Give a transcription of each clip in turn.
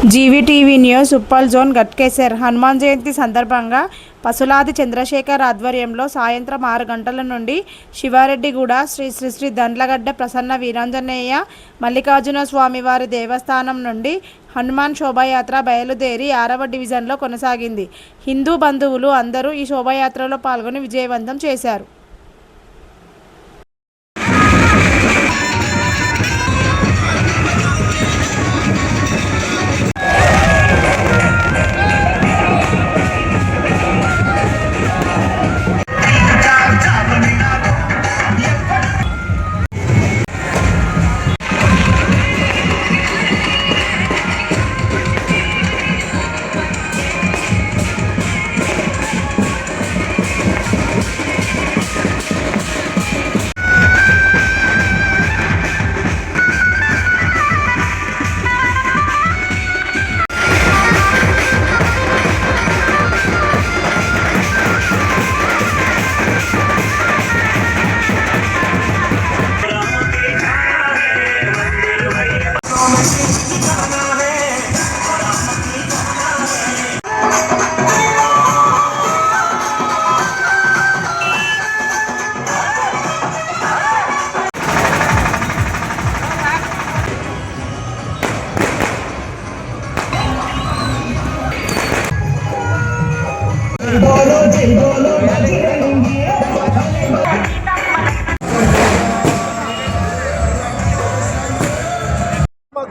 జీవీటీవీ news Uppal zone Ghatkesar Hanuman Jayanti సందర్భంగా పసులాది చంద్రశేఖర్ ఆధ్వర్యంలో సాయంత్రం 6 గంటల నుండి శివారెడ్డిగూడ శ్రీ శ్రీ శ్రీ దండ్లగడ్డ ప్రసన్న వీరాంజనేయ మల్లికార్జున స్వామివారి దేవస్థానం నుండి హనుమాన్ శోభాయాత్ర బయలుదేరి 6వ డివిజన్లో కొనసాగింది. హిందూ బంధువులు అందరూ ఈ శోభాయాత్రలో పాల్గొని విజయవంతం చేశారు.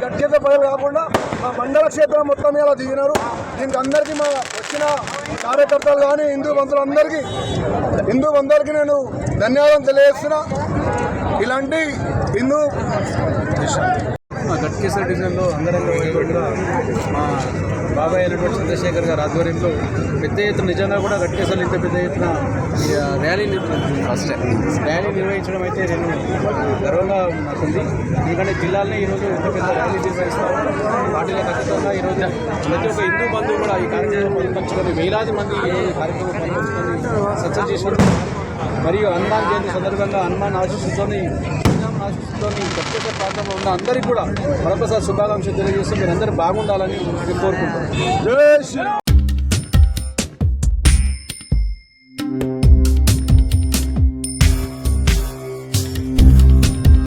గట్కేసర్ ప్రజలు కాకుండా మా మండల క్షేత్రం మొత్తం ఇలా దిగినారు. దీనికి అందరికీ మా వచ్చిన కార్యకర్తలు కానీ హిందూ బంధువులందరికీ నేను ధన్యవాదాలు తెలియజేస్తున్నా. ఇలాంటి హిందూ మా గట్కేసర్ డివిజన్లో అంగరంగ వైభవంగా మా బాబాయ్ అయినటువంటి చంద్రశేఖర్ గారి ఆధ్వర్యంలో పెద్ద ఎత్తున నిజంగా కూడా గట్కేసర్లో ఇంత పెద్ద ఎత్తున ర్యాలీ నిర్వహించడం అయితే నేను గర్వంగా నాకుంది. ఎందుకంటే జిల్లాలోనే ఈరోజు ఇంత పెద్ద ర్యాలీ నిర్వహిస్తాను. వాటిలో ఖచ్చితంగా ఈరోజు ప్రతి ఒక్క హిందూ బంధువు కూడా ఈ కార్యక్రమం పాల్పంచుకొని వేలాది మంది ఈ కార్యక్రమం పాల్పంచుకొని సక్సెస్ చేశారు. మరియు హనుమాన్ జయంతి సందర్భంగా హనుమాన్ ఆశీస్సుతోని గట్కేసర్ ప్రాంతంలో ఉన్న అందరికీ కూడా మరొకసారి శుభాకాంక్షలు తెలియజేస్తూ మీరందరూ బాగుండాలని కోరుకుంటున్నాను.